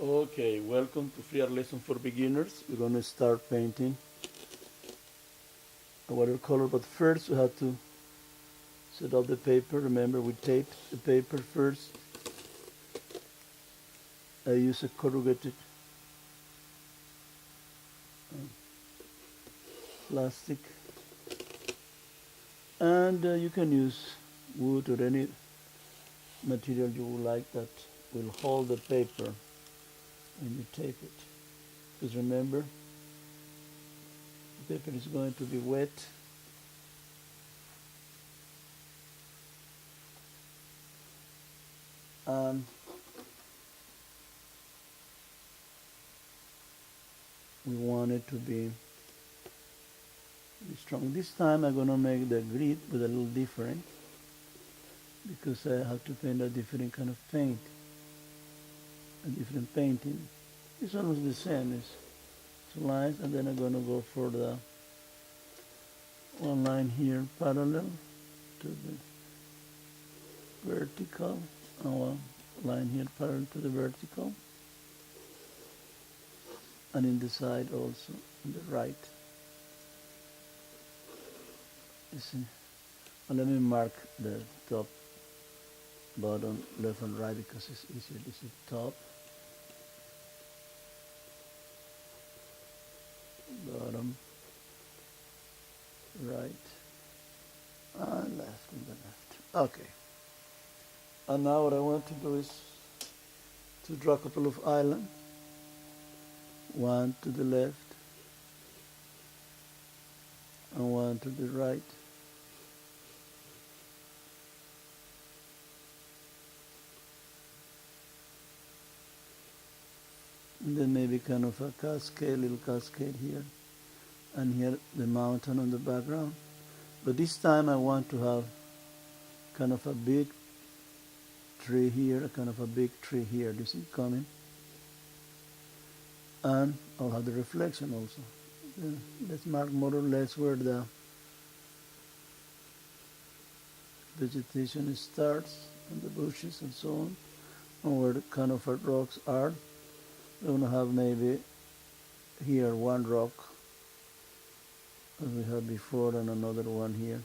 Okay, welcome to Free Art Lesson for Beginners. We're going to start painting a watercolor, but first we have to set up the paper. Remember, we taped the paper first. I use a corrugated plastic, and you can use wood or any material you would like that will hold the paper when you tape it. Because remember, the paper is going to be wet. And we want it to be strong. This time I'm going to make the grid with a little different because I have to paint a different kind of paint, a different painting. It's almost the same. It's two lines, and then I'm going to go for the one line here parallel to the vertical, and one line here parallel to the vertical, and in the side also, on the right. You see? And let me mark the top, bottom, left and right because it's easier. This is top, bottom, right, and left and the left. Okay. And now what I want to do is to draw a couple of islands. One to the left and one to the right. And then maybe kind of a cascade, little cascade here. And here the mountain on the background. But this time I want to have kind of a big tree here, kind of a big tree here. Do you see it coming? And I'll have the reflection also. Let's mark more or less where the vegetation starts and the bushes and so on, and where the kind of rocks are. We're going to have maybe here one rock as we had before and another one here,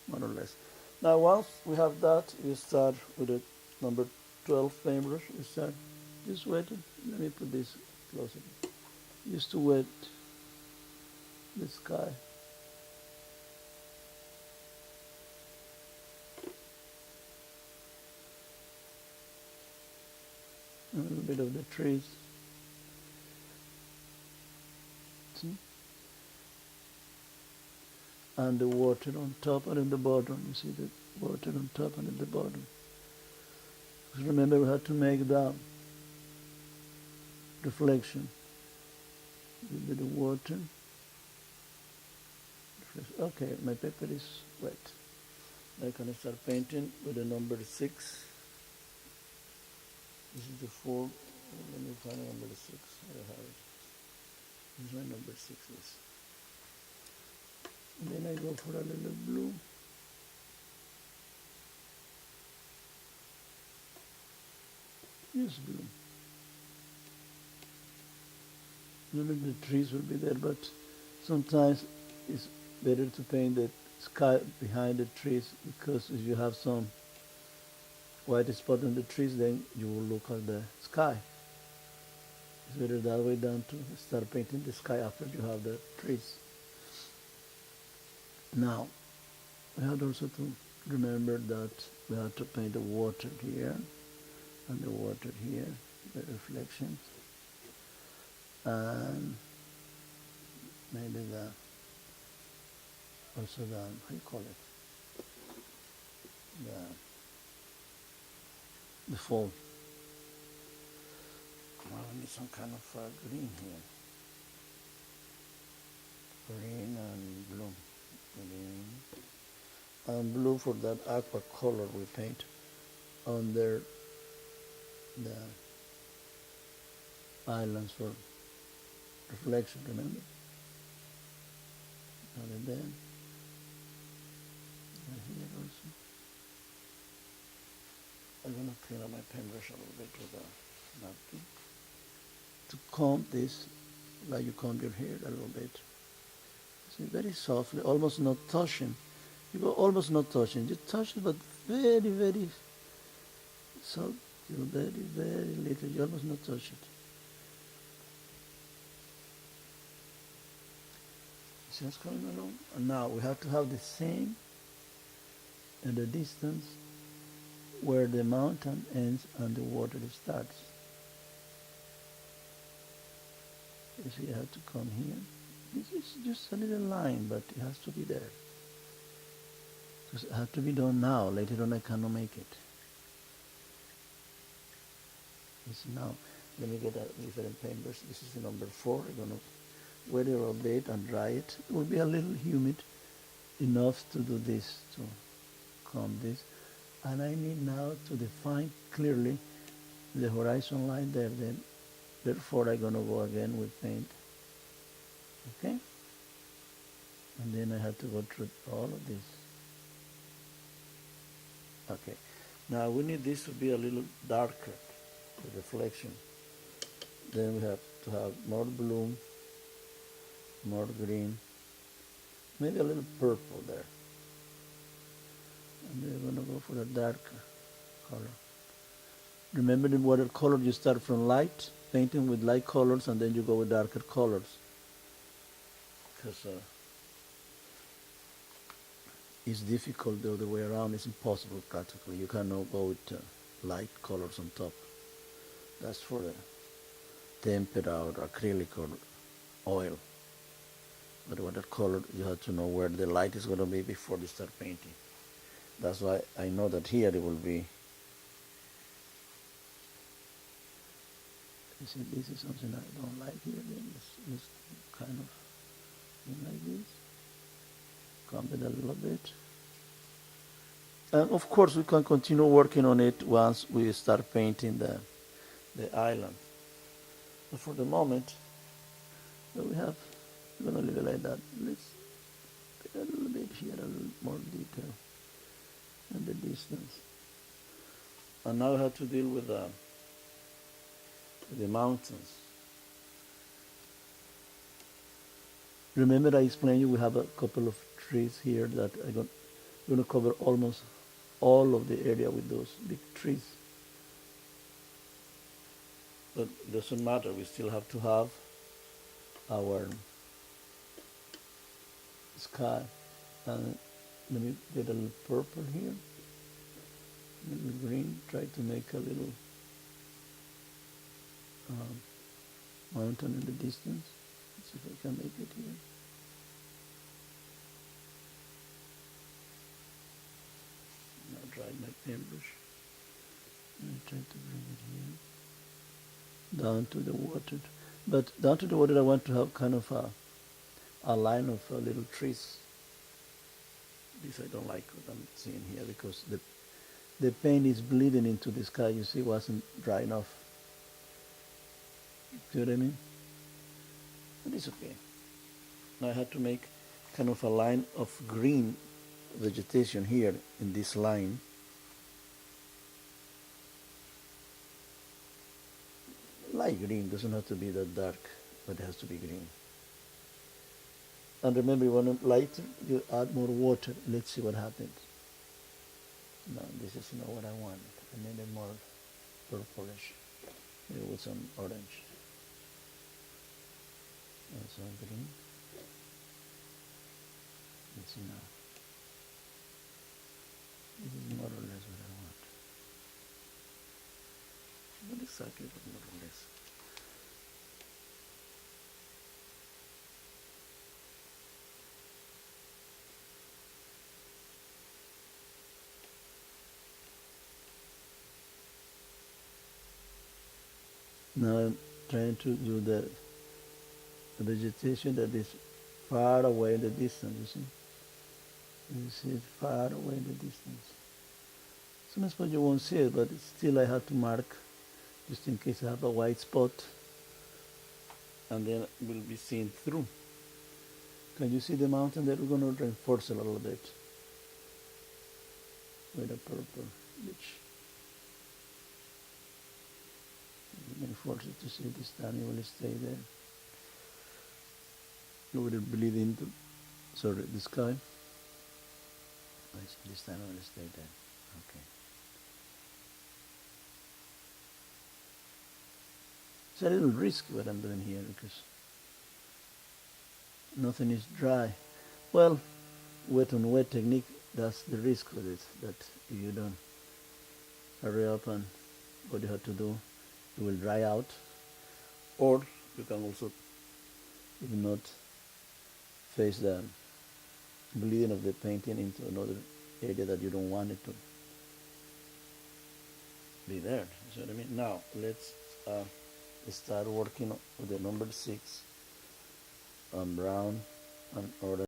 more or less. Now once we have that, we start with the number 12 paintbrush. We start just wetting. Let me put this closer. Used to wet the sky. A little bit of the trees. See? And the water on top and at the bottom. You see the water on top and at the bottom. Because remember, we have to make the reflection. A little bit of water. Okay, my paper is wet. Now I can start painting with the number 6. This is the 4. Let me find number 6. I have it. This is my number 6. Yes. And then I go for a little blue. Yes, blue. Maybe the trees will be there, but sometimes it's better to paint the sky behind the trees, because if you have some white spot on the trees, then you will look at the sky. It's better that way than to start painting the sky after you have the trees. Now, we have also to remember that we have to paint the water here and the water here, the reflections, and maybe also the, how you call it, the fall. Well, we need some kind of green here. Green and blue. Green and blue for that aqua color we paint under the islands for reflection, remember? And then here also. I'm going to clean up my paintbrush a little bit with a napkin. comb this like you comb your hair a little bit. See, very softly, almost not touching. You go almost not touching. You touch it, but very, very soft, very, very little. You almost not touch it. See what's coming along? And now we have to have the same at the distance where the mountain ends and the water starts. You see, you have to come here. This is just a little line, but it has to be there. Because it has to be done now. Later on, I cannot make it. This now. Let me get a different paintbrush. This is the number 4. I'm going to wet it a little bit and dry it. It will be a little humid enough to do this, to comb this. And I need now to define clearly the horizon line there. Then, therefore, I'm going to go again with paint. Okay? And then I have to go through all of this. Okay. Now we need this to be a little darker, the reflection. Then we have to have more blue, more green, maybe a little purple there. And then we're going to go for a darker color. Remember in watercolor you start from light, painting with light colors, and then you go with darker colors. Because it's difficult the other way around. It's impossible practically. You cannot go with light colors on top. That's for the tempera or acrylic or oil. But watercolor, you have to know where the light is going to be before you start painting. That's why I know that here it will be. You see, this is something I don't like here. Then it's kind of like this. Comb it a little bit. And of course we can continue working on it once we start painting the island. But for the moment, we're going to leave it like that. Let's put a little bit here, a little more detail and the distance. And now we have to deal with the mountains. Remember I explained you we have a couple of trees here that I'm going to cover almost all of the area with those big trees. But it doesn't matter, we still have to have our sky. And let me get a little purple here, a little green, try to make a little mountain in the distance. Let's see if I can make it here. Now try my paintbrush and try to bring it here down to the water. But down to the water I want to have kind of a line of little trees. This I don't like what I'm seeing here because the paint is bleeding into the sky. You see, it wasn't dry enough. See what I mean? But it's okay. Now I have to make kind of a line of green vegetation here in this line. Light green, doesn't have to be that dark, but it has to be green. And remember, you want to lighten, you add more water. Let's see what happens. No, this is not what I want. I need a more purplish, maybe with some orange. And some green. Let's see now. This is more or less what I want. Not exactly, but more or less. Now I'm trying to do the vegetation that is far away in the distance, you see? You see it far away in the distance. Sometimes you won't see it, but still I have to mark just in case I have a white spot, and then it will be seen through. Can you see the mountain there? We're going to reinforce a little bit with a purple, which Let me force it to see this time. It will stay there. It will bleed into, sorry, the sky. I see, this time it will stay there. Okay. It's a little risky what I'm doing here because nothing is dry. Well, wet on wet technique, that's the risk with it, that if you don't hurry up and what you have to do, it will dry out. Or you can also, if not, face the bleeding of the painting into another area that you don't want it to be there. You see what I mean? Now let's start working with the number 6 on brown and orange.